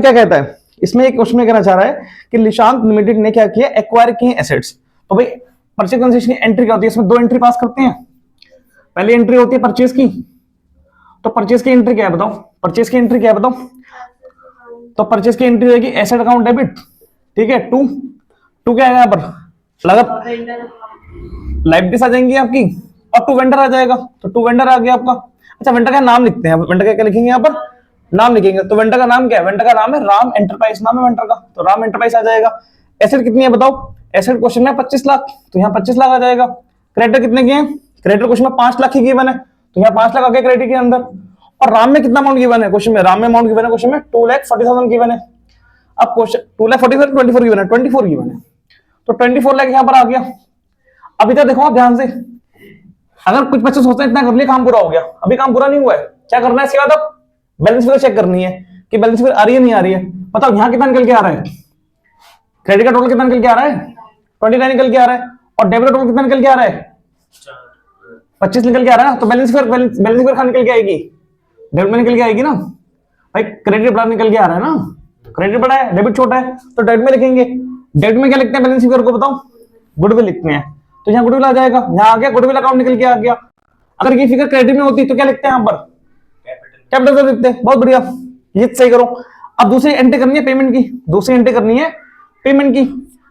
क्या कहता है इसमें, एक क्वेश्चन में कहना चाह रहा है कि निशांत लिमिटेड ने क्या किया, एक्वायर किए एसेट्स। तो भाई परचेज कंसिडरेशन की एंट्री क्या होती है, इसमें दो एंट्री पास करते हैं। पहली एंट्री होती है परचेज की, तो परचेज की एंट्री क्या है बताओ, परचेज की एंट्री क्या है बताओ। तो परचेज की एंट्री रहेगी एसेट अकाउंट डेबिट, ठीक है। टू टू क्या है यहाँ पर, लागत लाइबिलिटीज आ जाएंगी आपकी, और टू वेंडर आ जाएगा, तो टू वेंडर आ गया आपका। अच्छा वेंडर का नाम लिखते हैं, वेंडर का क्या लिखेंगे यहाँ पर, नाम लिखेंगे। तो वेंडर का नाम क्या है, वेंडर का नाम है राम एंटरप्राइज, नाम है वेंडर का, तो राम एंटरप्राइज आ जाएगा। एसेट कितनी है बताओ, एसेट क्वेश्चन में 25 लाख, तो यहाँ 25 लाख आ जाएगा। क्रेडिटर कितने के हैं, क्रेडिटर क्वेश्चन में 5 लाख की गिवन है, तो यहाँ 5 लाख आ गया क्रेडिट के अंदर। और राम में कितना अमाउंट गिवन है क्वेश्चन में, राम में अमाउंट गिवन है क्वेश्चन में 2,40,000 गिवन है। अब क्वेश्चन 2,40,000 24 गिवन है, 24 गिवन है, तो 24 लाख यहाँ पर आ गया। अभी तक देखो आप ध्यान से, अगर कुछ बच्चे सोचते हैं इतना कर लिया काम पूरा हो गया, अभी काम पूरा नहीं हुआ है। क्या करना है इसके बाद, अब बैलेंस फिगर चेक करनी है कि बैलेंस फिगर आ रही है नहीं आ रही है। बताओ यहाँ कितना निकल के आ रहा है, क्रेडिट का टोटल कितना निकल के आ रहा है, 29 निकल के आ रहा है, और डेबिट का टोटल कितना निकल के आ रहा है, 25 निकल के आ रहा है। तो बैलेंस फिगर कहाँ निकल के आएगी, डेबिट में निकल के आएगी ना भाई। क्रेडिट बड़ा निकल के आ रहा है ना, क्रेडिट बड़ा है डेबिट छोटा है, तो डेबिट में लिखेंगे। डेबिट में क्या लिखते हैं बैलेंस फिगर को बताओ, गुडविल लिखते हैं, तो यहाँ गुडविल आ जाएगा। यहाँ आ गया गुडविल अकाउंट निकल के आ गया। अगर ये फिगर क्रेडिट में होती तो क्या लिखते हैं यहाँ पर, कैपिटल लिखते हैं। बहुत बढ़िया, ये सही करो। अब दूसरी एंट्री करनी है पेमेंट की, दूसरी एंट्री करनी है पेमेंट की।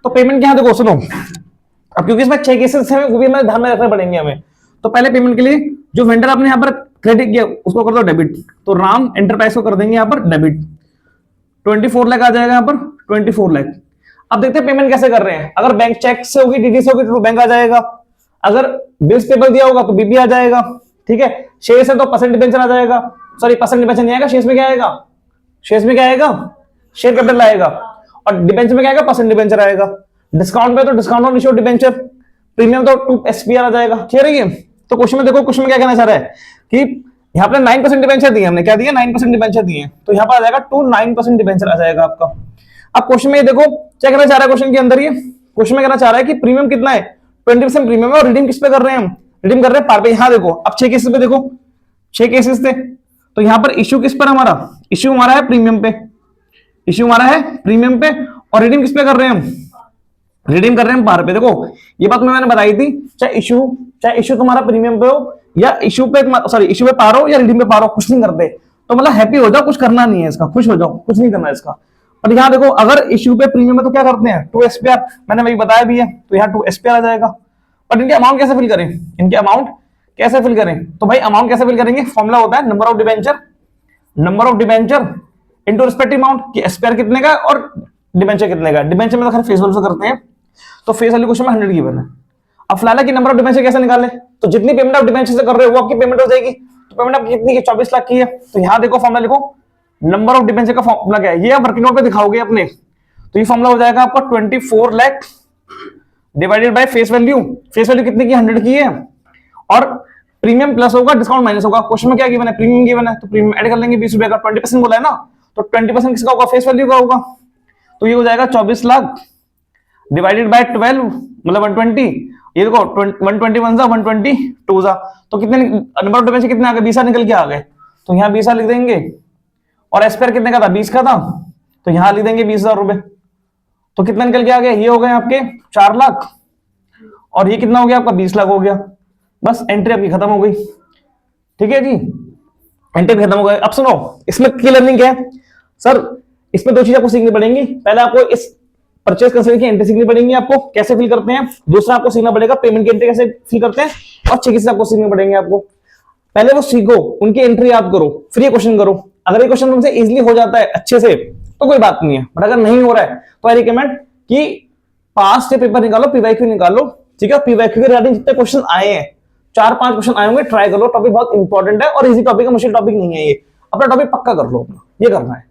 तो पेमेंट के यहाँ देखो सुनो, अब क्योंकि इसमें 6 केसेस हैं वो भी हमें ध्यान में रखने पड़ेंगे हमें। तो पहले पेमेंट के लिए जो वेंडर आपने यहाँ पर क्रेडिट किया उसको कर दो डेबिट, तो राम एंटरप्राइज को कर देंगे यहाँ पर डेबिट। 24 लाख आ जाएगा यहाँ पर, 24 लाख। अब देखते हैं पेमेंट कैसे कर रहे हैं। अगर बैंक चेक से होगी, डीडी से होगी तो बैंक आ जाएगा, अगर बिल्स पेपर दिया होगा तो बीबी आ जाएगा, ठीक है। शेयर से तो परसेंट डिबेंचर आ जाएगा, सॉरी परसेंट डिबेंचर नहीं आएगा, शेयर्स में क्या आएगा, शेयर्स में क्या आएगा, शेयर कैपिटल आएगा, और डिबेंचर में क्या आएगा, परसेंट डिबेंचर आएगा। डिस्काउंट पे तो discount on issue debenture, premium तो 2 एसपीआर आ जाएगा, ठीक है। तो क्वेश्चन में देखो, क्वेश्चन में क्या कहना चाह रहा है कि यहाँ पे 9% डिबेंचर दिए हमने, क्या दिया 9% डिबेंचर दिए, तो यहाँ पर आ जाएगा 9% डिबेंचर आ जाएगा आपका। अब क्वेश्चन में ये देखो क्या कहना चाह रहा है, क्वेश्चन के अंदर ये क्वेश्चन में कहना चाह रहा है कि प्रीमियम कितना है, 20% प्रीमियम है, और रिडीम किस पे कर रहे हैं हम, रिडीम कर रहे हैं पार पे। यहाँ देखो अब 6 केसेस पे देखो, 6 केसेस थे, तो यहाँ पर इश्यू किस पर हमारा, इश्यू हमारा है प्रीमियम पे, इश्यू हमारा है प्रीमियम पे, और रिडीम किस पे कर रहे हैं हम, रिडीम कर रहे हैं पार पे। देखो ये बात मैंने बताई थी, चाहे इश्यू तुम्हारा प्रीमियम पे हो या इश्यू पे, सॉरी इश्यू पे पार हो या रिडीम पे पार हो, कुछ नहीं करते। तो मतलब हैप्पी हो जाओ, कुछ करना नहीं है इसका, खुश हो जाओ, कुछ नहीं करना है इसका। पर यहाँ देखो अगर इश्यू पे प्रीमियम है तो क्या करते हैं 2 एसपीआर, मैंने वही बताया भी है, तो यहाँ 2 एसपीआर आ जाएगा। बट इनके अमाउंट कैसे फिल करें, इनके अमाउंट कैसे फिल करें, तो भाई अमाउंट कैसे फिल करेंगे, फॉर्मूला होता है number of debenture into respective amount, कि एसपीआर कितने का और डिबेंचर कितने का। डिबेंचर में तो खैर फेस वैल्यू से करते हैं, तो फेस वैल्यू क्वेश्चन में 100 गिवन है। अब फिलहाल की नंबर ऑफ डिबेंचर कैसे निकाले, तो जितनी पेमेंट आप डिबेंचर से कर रहे हो वो आपकी पेमेंट हो जाएगी। तो पेमेंट आपकी कितनी है, 24 लाख की है, तो यहाँ देखो फॉर्मूला लिखो, नंबर ऑफ डिबेंचर का फॉर्मूला क्या है, ये आप वर्किंग नोट पे दिखाओगे अपने, तो ये फॉर्मूला हो जाएगा आपका 24 lakh divided by face value. Face value कितने की, 100 की है, और प्रीमियम प्लस होगा डिस्काउंट माइनस होगा। क्वेश्चन में क्या गिवन है, प्रीमियम गिवन है, तो प्रीमियम ऐड कर लेंगे 20 रुपए का, 20% बोला है ना, तो 20% किसका होगा, फेस वैल्यू का होगा। तो ये हो जाएगा 24 लाख डिवाइडेड बाय 12 मतलब 120, ये देखो 121 जा 122 जा, तो कितने नंबर ऑफ डिबेंचर कितने आ गए, 20 निकल के आ गए, तो यहाँ 20 लिख देंगे। और एसपीआर कितने का था, 20 का था, तो यहाँ लिख देंगे 20,000 रुपए। तो कितना निकल के आ गया, ये हो गए आपके 4 लाख, और ये कितना हो गया आपका 20 लाख हो गया। बस एंट्री आपकी खत्म हो गई, ठीक है जी, एंट्री खत्म हो गई। अब सुनो इसमें की लर्निंग क्या है सर, इसमें 2 चीजें आपको सीखनी पड़ेंगी। पहले आपको इस परचेज कंसिडरेशन की एंट्री सीखनी पड़ेंगी, आपको कैसे फिल करते हैं। दूसरा आपको सीखना पड़ेगा पेमेंट की एंट्री कैसे फिल करते हैं, और 6 केसेस आपको सीखने पड़ेंगे आपको। पहले वो सीखो, उनकी एंट्री याद करो, फिर ये क्वेश्चन करो। अगर ये क्वेश्चन तुमसे इजीली हो जाता है अच्छे से तो कोई बात नहीं है, बट अगर नहीं हो रहा है तो आई रिकमेंड कि पास्ट पेपर निकालो, पीवाईक्यू निकालो, ठीक है। पीवाईक्यू के रिगार्डिंग जितने क्वेश्चन आए हैं, 4-5 क्वेश्चन आए होंगे, ट्राई कर लो। टॉपिक बहुत इंपॉर्टेंट है और इजी टॉपिक है, मुश्किल टॉपिक नहीं है ये। अपना टॉपिक पक्का कर लो, अपना ये करना है।